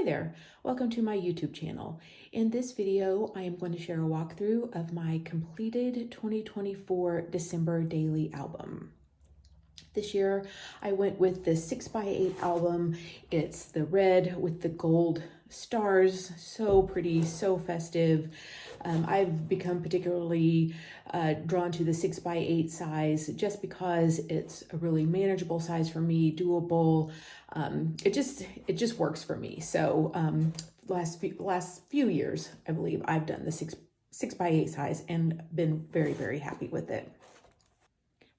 there, welcome to my YouTube channel. In this video, I am going to share a walkthrough of my completed 2024 December daily album. This year, I went with the 6x8 album. It's the red with the gold stars, so pretty, so festive. I've become particularly drawn to the 6x8 size just because it's a really manageable size for me, doable. It just works for me. So last few years, I believe I've done the 6x8 size and been very, very happy with it.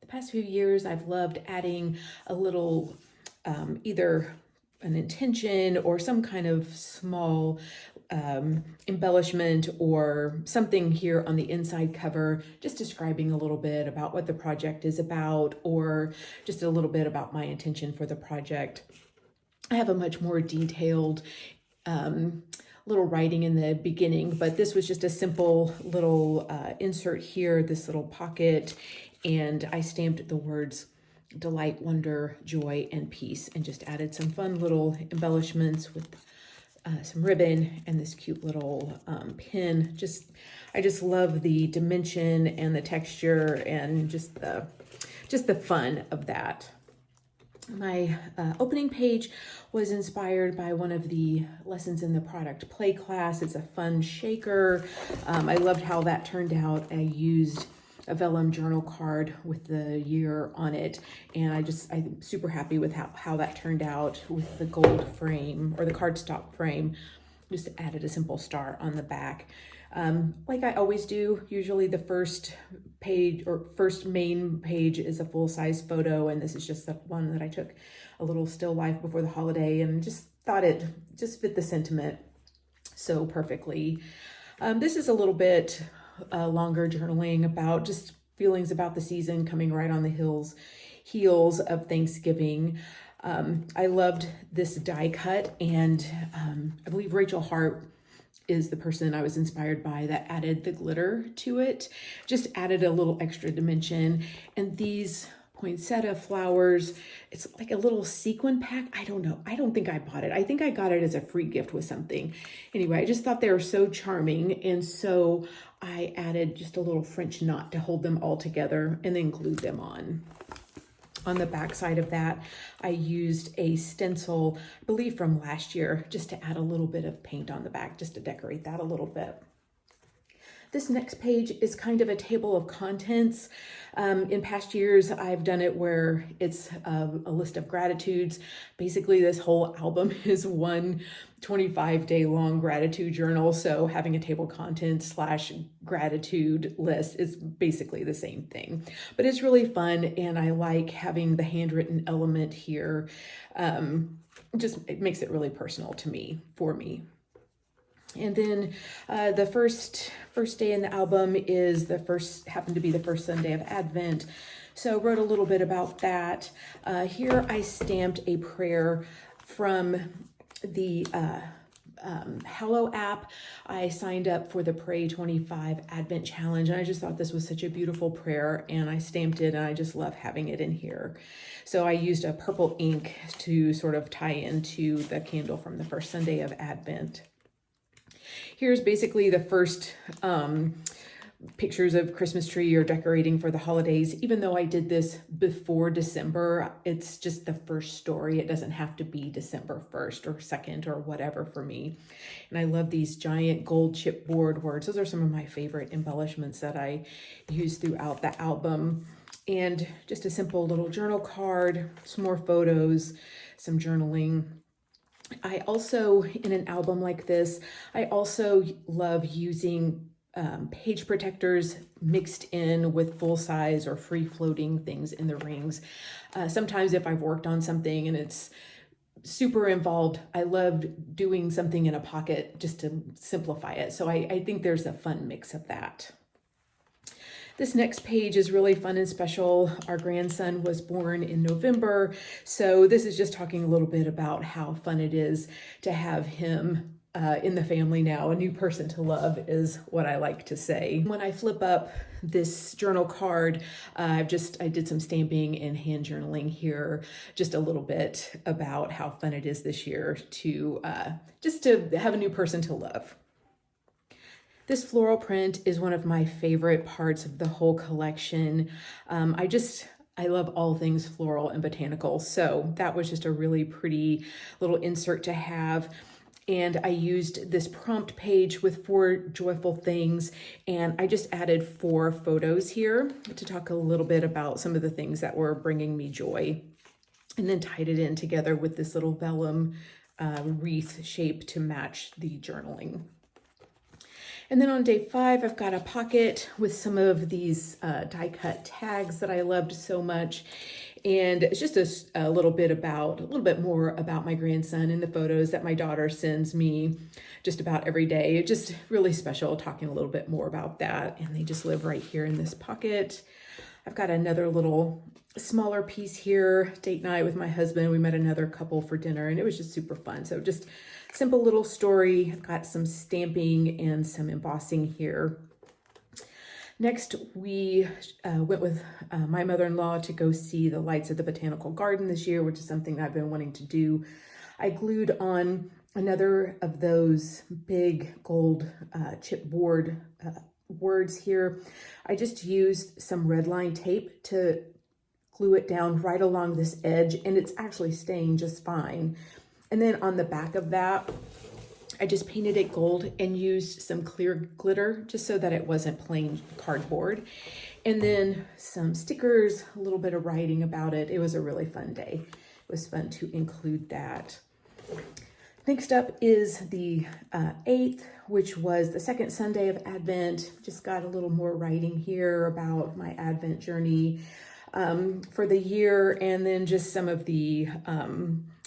The past few years, I've loved adding a little either an intention or some kind of small embellishment or something here on the inside cover, just describing a little bit about what the project is about or just a little bit about my intention for the project. I have a much more detailed little writing in the beginning, but this was just a simple little insert here, this little pocket, and I stamped the words delight, wonder, joy, and peace, and just added some fun little embellishments with some ribbon and this cute little pin. I just love the dimension and the texture and just the fun of that. My opening page was inspired by one of the lessons in the product play class. It's a fun shaker. I loved how that turned out. I used a vellum journal card with the year on it, and I'm super happy with how that turned out with the gold frame or the cardstock frame. Just added a simple star on the back. Like I always do, usually the first page or first main page is a full-size photo, and this is just the one that I took a little still life before the holiday and just thought it just fit the sentiment so perfectly. This is a little bit longer journaling about just feelings about the season coming right on the heels of Thanksgiving. I loved this die cut, and I believe Rachel Hart is the person I was inspired by that added the glitter to it, just added a little extra dimension. And these poinsettia flowers, it's like a little sequin pack. I don't know. I don't think I bought it. I think I got it as a free gift with something. Anyway, I just thought they were so charming. And so I added just a little French knot to hold them all together and then glued them on. On the back side of that, I used a stencil, I believe from last year, just to add a little bit of paint on the back, just to decorate that a little bit. This next page is kind of a table of contents. In past years, I've done it where it's a list of gratitudes. Basically, this whole album is one 25-day long gratitude journal. So having a table contents / gratitude list is basically the same thing. But it's really fun, and I like having the handwritten element here. It makes it really personal for me. And then the first day in the album happened to be the first Sunday of Advent. So wrote a little bit about that. Here I stamped a prayer from the Hello app. I signed up for the Pray 25 Advent Challenge, and I just thought this was such a beautiful prayer, and I stamped it, and I just love having it in here. So I used a purple ink to sort of tie into the candle from the first Sunday of Advent. Here's basically the first pictures of Christmas tree or decorating for the holidays. Even though I did this before December, it's just the first story. It doesn't have to be December 1st or 2nd or whatever for me. And I love these giant gold chipboard words. Those are some of my favorite embellishments that I use throughout the album. And just a simple little journal card, some more photos, some journaling. I also, in an album like this, I also love using page protectors mixed in with full-size or free-floating things in the rings. Sometimes if I've worked on something and it's super involved, I loved doing something in a pocket just to simplify it. So I think there's a fun mix of that. This next page is really fun and special. Our grandson was born in November, so this is just talking a little bit about how fun it is to have him in the family now. A new person to love is what I like to say. When I flip up this journal card, I did some stamping and hand journaling here, just a little bit about how fun it is this year to just to have a new person to love. This floral print is one of my favorite parts of the whole collection. I love all things floral and botanical, so that was just a really pretty little insert to have. And I used this prompt page with 4 joyful things, and I just added 4 photos here to talk a little bit about some of the things that were bringing me joy, and then tied it in together with this little vellum wreath shape to match the journaling. And then on day 5, I've got a pocket with some of these die cut tags that I loved so much. And it's just a little bit more about my grandson and the photos that my daughter sends me just about every day. It's just really special talking a little bit more about that. And they just live right here in this pocket. I've got another little smaller piece here, date night with my husband. We met another couple for dinner and it was just super fun. So just simple little story. I've got some stamping and some embossing here. Next, we went with my mother-in-law to go see the lights of the botanical garden this year, which is something I've been wanting to do. I glued on another of those big gold chipboard words here. I just used some red line tape to glue it down right along this edge, and it's actually staying just fine. And then on the back of that, I just painted it gold and used some clear glitter just so that it wasn't plain cardboard. And then some stickers, a little bit of writing about it. It was a really fun day. It was fun to include that. Next up is the 8th, which was the second Sunday of Advent. Just got a little more writing here about my Advent journey for the year, and then just some of the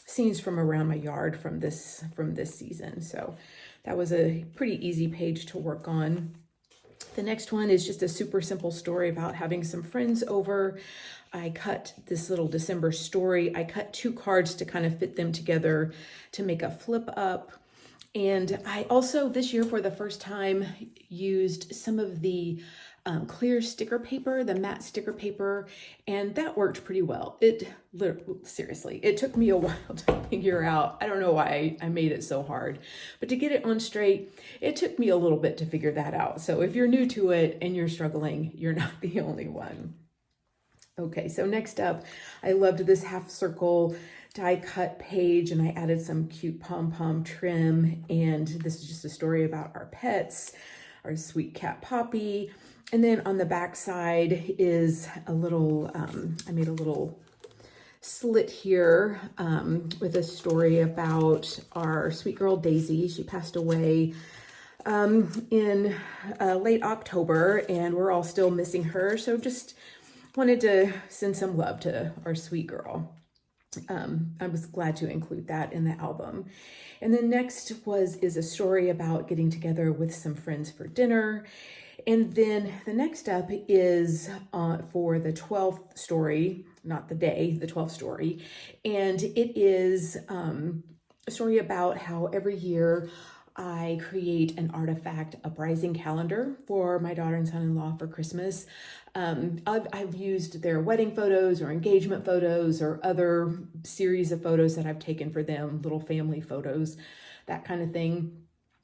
scenes from around my yard from this season. So that was a pretty easy page to work on. The next one is just a super simple story about having some friends over. I cut this little December story. I cut 2 cards to kind of fit them together to make a flip up. And I also this year for the first time used some of the clear sticker paper, the matte sticker paper, and that worked pretty well. Seriously, it took me a while to figure out. I don't know why I made it so hard, but to get it on straight, it took me a little bit to figure that out. So if you're new to it and you're struggling, you're not the only one. Okay, so next up, I loved this half circle die cut page, and I added some cute pom-pom trim, and this is just a story about our pets, our sweet cat Poppy. And then on the back side is a little, I made a little slit here with a story about our sweet girl Daisy. She passed away in late October, and we're all still missing her. So just wanted to send some love to our sweet girl. I was glad to include that in the album. And then next is a story about getting together with some friends for dinner. And then the next up is for the 12th story, not the day, the 12th story. And it is a story about how every year I create an artifact uprising calendar for my daughter and son-in-law for Christmas. I've used their wedding photos or engagement photos or other series of photos that I've taken for them, little family photos, that kind of thing.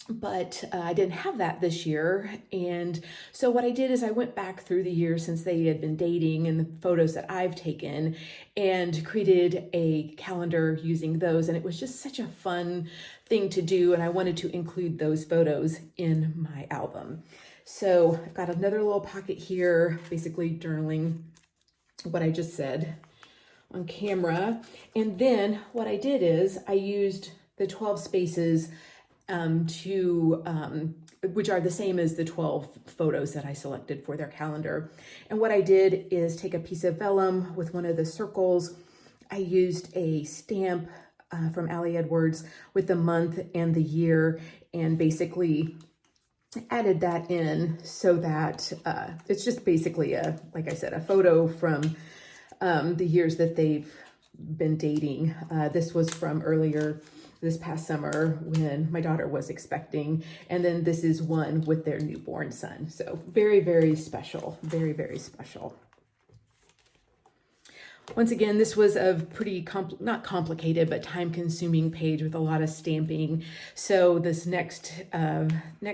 But I didn't have that this year. And so what I did is I went back through the years since they had been dating and the photos that I've taken and created a calendar using those. And it was just such a fun thing to do. And I wanted to include those photos in my album. So I've got another little pocket here, basically journaling what I just said on camera. And then what I did is I used the 12 spaces which are the same as the 12 photos that I selected for their calendar. And what I did is take a piece of vellum with one of the circles. I used a stamp from Allie Edwards with the month and the year, and basically added that in so that it's just basically like I said, a photo from the years that they've been dating. This was from earlier this past summer when my daughter was expecting. And then this is one with their newborn son. So very, very special, very, very special. Once again, this was a pretty, not complicated, but time-consuming page with a lot of stamping. So this next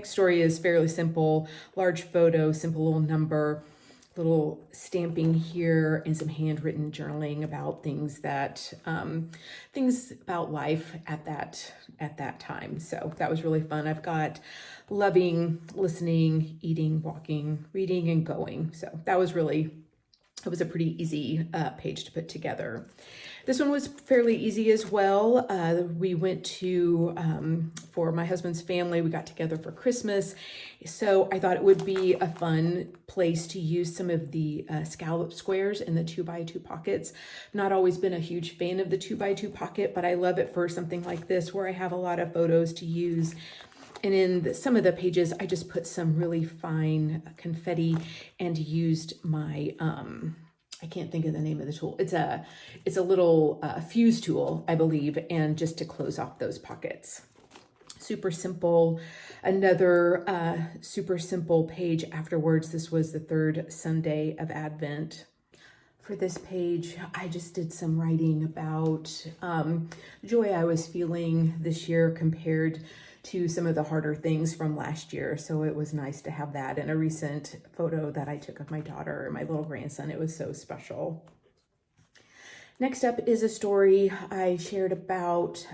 story is fairly simple, large photo, simple little number, little stamping here, and some handwritten journaling about things about life at that time. So that was really fun. I've got loving, listening, eating, walking, reading, and going. So it was a pretty easy page to put together. This one was fairly easy as well. We went to, for my husband's family, we got together for Christmas. So I thought it would be a fun place to use some of the scallop squares in the 2x2 pockets. Not always been a huge fan of the 2x2 pocket, but I love it for something like this where I have a lot of photos to use. And in some of the pages, I just put some really fine confetti and used my, I can't think of the name of the tool. It's a little fuse tool, I believe, and just to close off those pockets. Super simple. Another super simple page afterwards. This was the third Sunday of Advent. For this page, I just did some writing about joy I was feeling this year compared to some of the harder things from last year. So it was nice to have that in a recent photo that I took of my daughter and my little grandson. It was so special. Next up is a story I shared about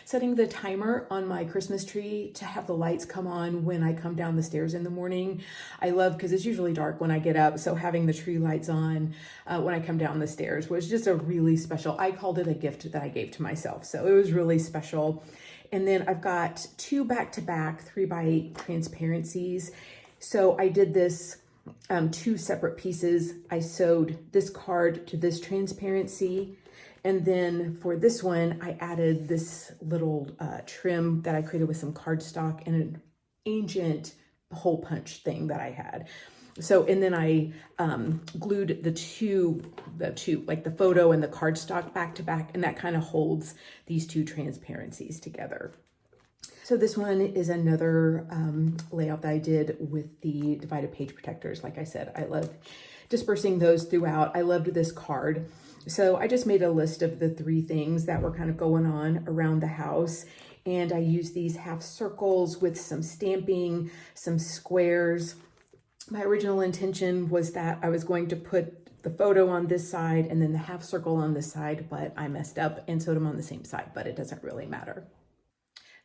setting the timer on my Christmas tree to have the lights come on when I come down the stairs in the morning. I love, because it's usually dark when I get up, so having the tree lights on when I come down the stairs was just a really special, I called it a gift that I gave to myself. So it was really special. And then I've got two back-to-back 3x8 transparencies. So I did this two separate pieces. I sewed this card to this transparency. And then for this one, I added this little trim that I created with some cardstock and an ancient hole punch thing that I had. So, and then I glued the two, like the photo and the cardstock back to back, and that kind of holds these two transparencies together. So this one is another layout that I did with the divided page protectors. Like I said, I love dispersing those throughout. I loved this card. So I just made a list of the 3 things that were kind of going on around the house. And I used these half circles with some stamping, some squares. My original intention was that I was going to put the photo on this side and then the half circle on this side, but I messed up and sewed them on the same side, but it doesn't really matter.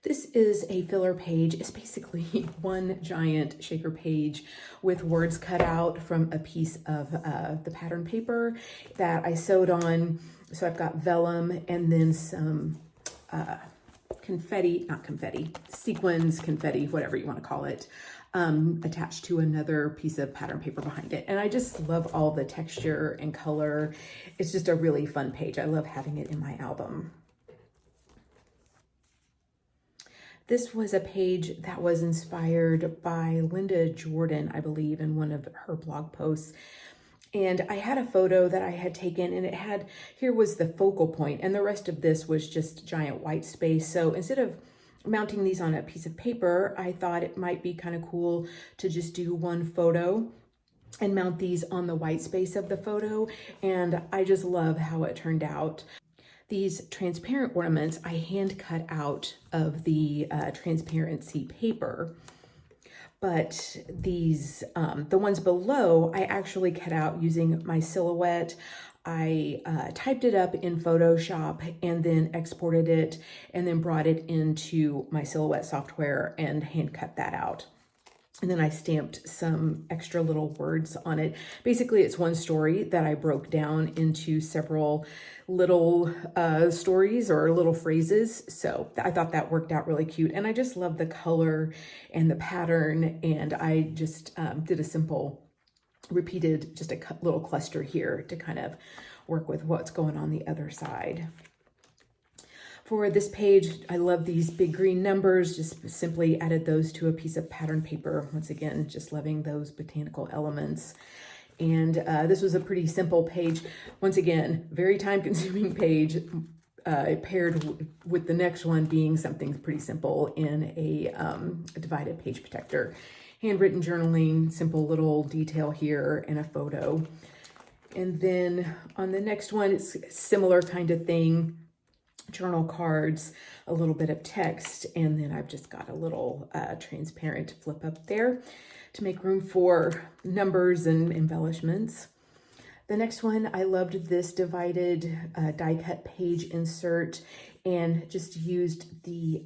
This is a filler page. It's basically one giant shaker page with words cut out from a piece of the pattern paper that I sewed on. So I've got vellum and then some sequins, confetti, whatever you want to call it, attached to another piece of pattern paper behind it. And I just love all the texture and color. It's just a really fun page. I love having it in my album. This was a page that was inspired by Linda Jordan, I believe, in one of her blog posts. And I had a photo that I had taken, and it had, here was the focal point, and the rest of this was just giant white space. So instead of mounting these on a piece of paper, I thought it might be kind of cool to just do one photo and mount these on the white space of the photo. And I just love how it turned out. These transparent ornaments I hand cut out of the transparency paper, but these, the ones below, I actually cut out using my Silhouette. I typed it up in Photoshop and then exported it and then brought it into my Silhouette software and hand cut that out. And then I stamped some extra little words on it. Basically, it's one story that I broke down into several little stories or little phrases. So I thought that worked out really cute. And I just love the color and the pattern. And I just did a simple, repeated just a little cluster here to kind of work with what's going on the other side. For this page, I love these big green numbers, just simply added those to a piece of pattern paper. Once again, just loving those botanical elements. And this was a pretty simple page. Once again, very time-consuming page. paired with the next one being something pretty simple in a divided page protector. Handwritten journaling, simple little detail here, and a photo. And then on the next one, it's a similar kind of thing. Journal cards, a little bit of text, and then I've just got a little transparent flip up there to make room for numbers and embellishments. The next one, I loved this divided die cut page insert and just used the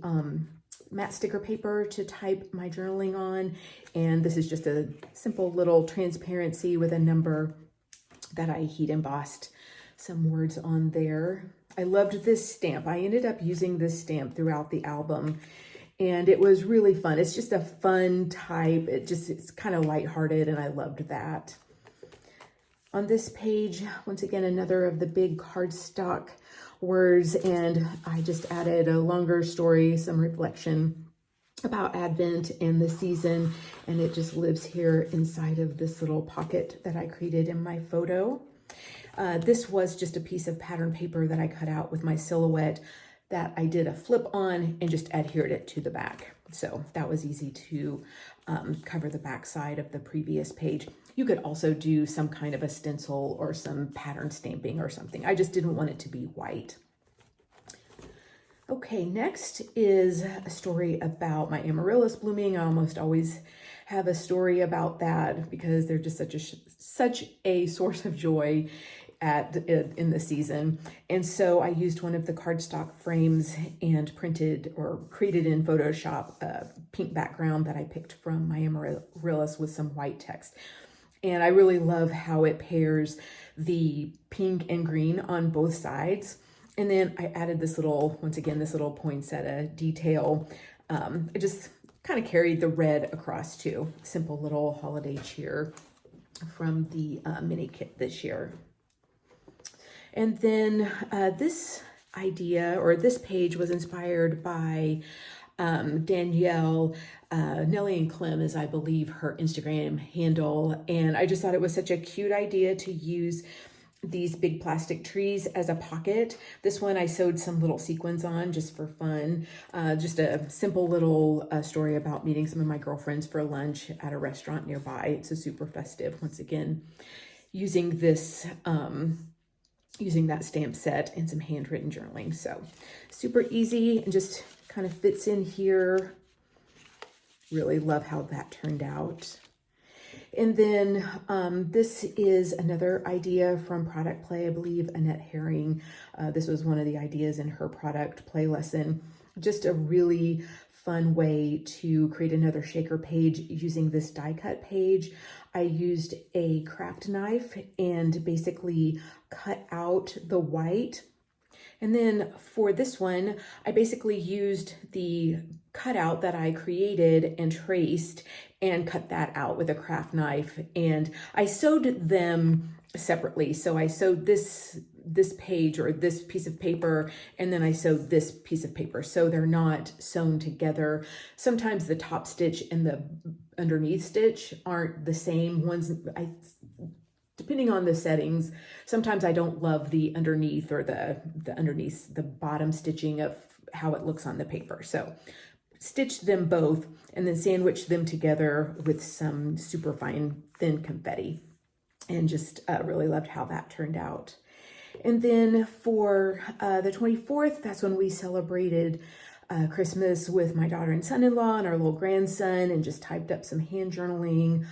matte sticker paper to type my journaling on. And this is just a simple little transparency with a number that I heat embossed some words on there. I loved this stamp. I ended up using this stamp throughout the album, and it was really fun. It's just a fun type. It's kind of lighthearted, and I loved that. On this page, once again, another of the big cardstock words, and I just added a longer story, some reflection about Advent and the season, and it just lives here inside of this little pocket that I created in my photo. This was just a piece of pattern paper that I cut out with my silhouette that I did a flip on and just adhered it to the back. So that was easy to cover the back side of the previous page. You could also do some kind of a stencil or some pattern stamping or something. I just didn't want it to be white. Okay, next is a story about my amaryllis blooming. I almost always have a story about that because they're just such a source of joy in the season. And so I used one of the cardstock frames and printed or created in Photoshop a pink background that I picked from my amaryllis with some white text. And I really love how it pairs the pink and green on both sides. And then I added this little, once again, this little poinsettia detail. I just kind of carried the red across too. Simple little holiday cheer from the mini kit this year. And then this idea or this page was inspired by Danielle, Nellie and Clem is, I believe, her Instagram handle. And I just thought it was such a cute idea to use these big plastic trees as a pocket. This one I sewed some little sequins on just for fun. Just a simple little story about meeting some of my girlfriends for lunch at a restaurant nearby. It's a super festive, once again, using this, using that stamp set and some handwritten journaling. So super easy and just kind of fits in here. Really love how that turned out. And then this is another idea from Product Play. I believe Annette Herring, this was one of the ideas in her Product Play lesson. Just a really fun way to create another shaker page using this die cut page. I used a craft knife and basically cut out the white. And then for this one, I basically used the cutout that I created and traced and cut that out with a craft knife. And I sewed them separately. So I sewed this page or this piece of paper, and then I sewed this piece of paper. So they're not sewn together. Sometimes the top stitch and the underneath stitch aren't the same ones. Depending on the settings, sometimes I don't love the underneath or the bottom stitching of how it looks on the paper. So stitched them both and then sandwiched them together with some super fine thin confetti, and just really loved how that turned out. And then for the 24th, that's when we celebrated Christmas with my daughter and son-in-law and our little grandson, and just typed up some hand journaling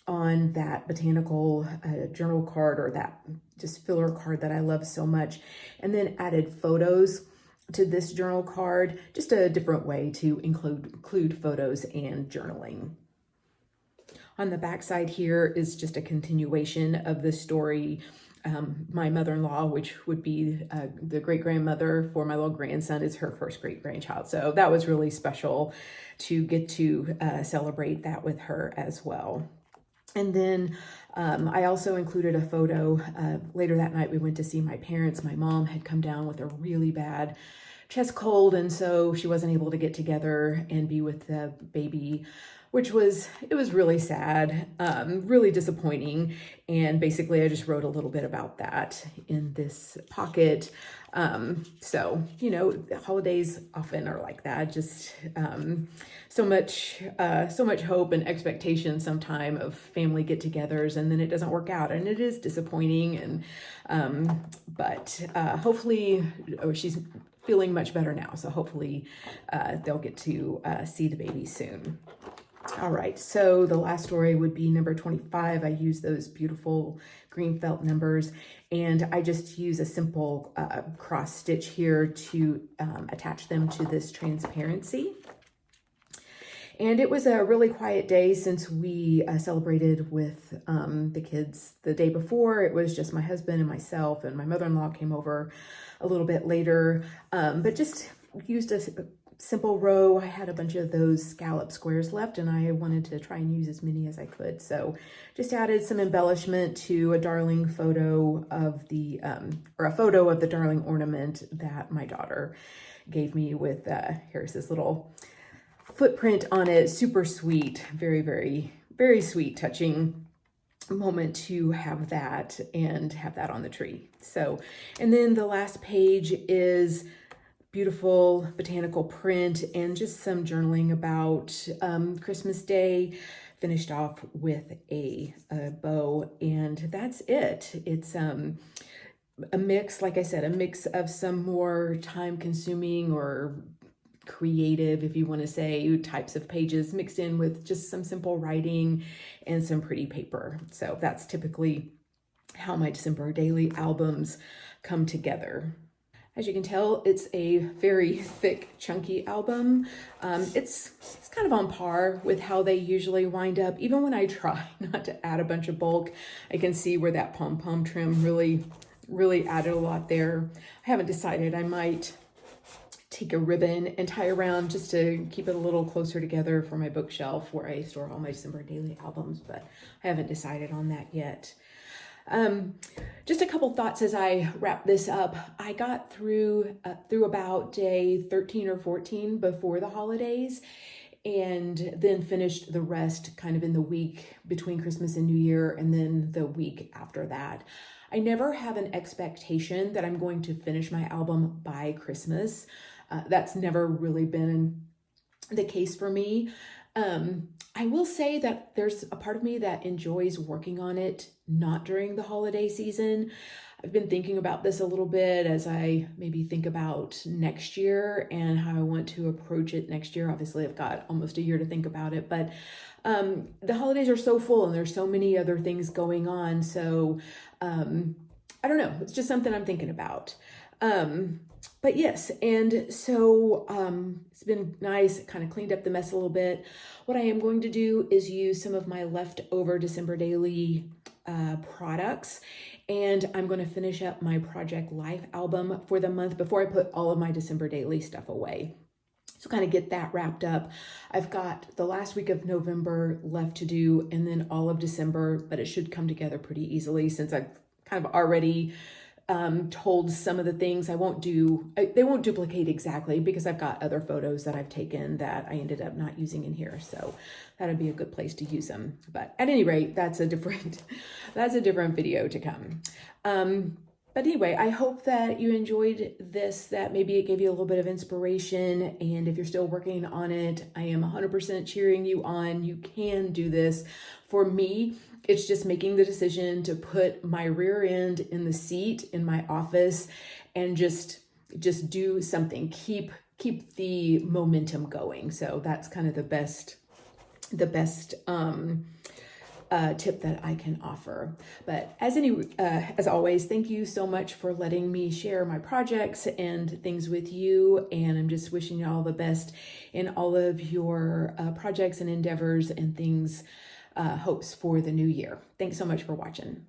on that botanical journal card, or that just filler card that I love so much, and then added photos to this journal card, just a different way to include photos and journaling. On the back side here is just a continuation of the story. My mother-in-law, which would be the great-grandmother for my little grandson, is her first great-grandchild. So that was really special to get to celebrate that with her as well. And then I also included a photo. Later that night, we went to see my parents. My mom had come down with a really bad chest cold, and so she wasn't able to get together and be with the baby, which was really sad, really disappointing. And basically I just wrote a little bit about that in this pocket. So, you know, the holidays often are like that, just so much hope and expectation sometime of family get-togethers, and then it doesn't work out, and it is disappointing. And but hopefully, she's feeling much better now, so hopefully they'll get to see the baby soon. All right, so the last story would be number 25. I use those beautiful green felt numbers, and I just use a simple cross stitch here to attach them to this transparency. And it was a really quiet day since we celebrated with the kids the day before. It was just my husband and myself, and my mother-in-law came over a little bit later, but just used a simple row. I had a bunch of those scallop squares left, and I wanted to try and use as many as I could. So just added some embellishment to a darling photo of the, or a photo of the darling ornament that my daughter gave me with, here's this little footprint on it. Super sweet, very, very, very sweet, touching moment to have that and have that on the tree. So, and then the last page is beautiful botanical print and just some journaling about Christmas Day, finished off with a bow, and that's it. It's a mix, like I said, a mix of some more time consuming or creative, if you want to say, types of pages mixed in with just some simple writing and some pretty paper. So that's typically how my December daily albums come together. As you can tell, it's a very thick, chunky album. It's kind of on par with how they usually wind up. Even when I try not to add a bunch of bulk, I can see where that pom-pom trim really added a lot there. I haven't decided. I might take a ribbon and tie around just to keep it a little closer together for my bookshelf where I store all my December daily albums, but I haven't decided on that yet. Just a couple thoughts as I wrap this up. I got through about day 13 or 14 before the holidays, and then finished the rest kind of in the week between Christmas and New Year, and then the week after that. I never have an expectation that I'm going to finish my album by Christmas. That's never really been the case for me. I will say that there's a part of me that enjoys working on it not during the holiday season. I've been thinking about this a little bit as I maybe think about next year and how I want to approach it next year. Obviously, I've got almost a year to think about it, but the holidays are so full and there's so many other things going on. So I don't know, it's just something I'm thinking about. But yes, and so it's been nice, kind of cleaned up the mess a little bit. What I am going to do is use some of my leftover December daily products, and I'm going to finish up my Project Life album for the month before I put all of my December daily stuff away. So kind of get that wrapped up. I've got the last week of November left to do, and then all of December, but it should come together pretty easily since I've kind of already told some of the things they won't duplicate exactly because I've got other photos that I've taken that I ended up not using in here. So that'd be a good place to use them. But at any rate, that's a different video to come. But anyway, I hope that you enjoyed this, that maybe it gave you a little bit of inspiration. And if you're still working on it, I am 100% cheering you on. You can do this. For me, it's just making the decision to put my rear end in the seat in my office and just do something, keep the momentum going. So that's kind of the best tip that I can offer. But as always, thank you so much for letting me share my projects and things with you. And I'm just wishing you all the best in all of your projects and endeavors and things, hopes for the new year. Thanks so much for watching.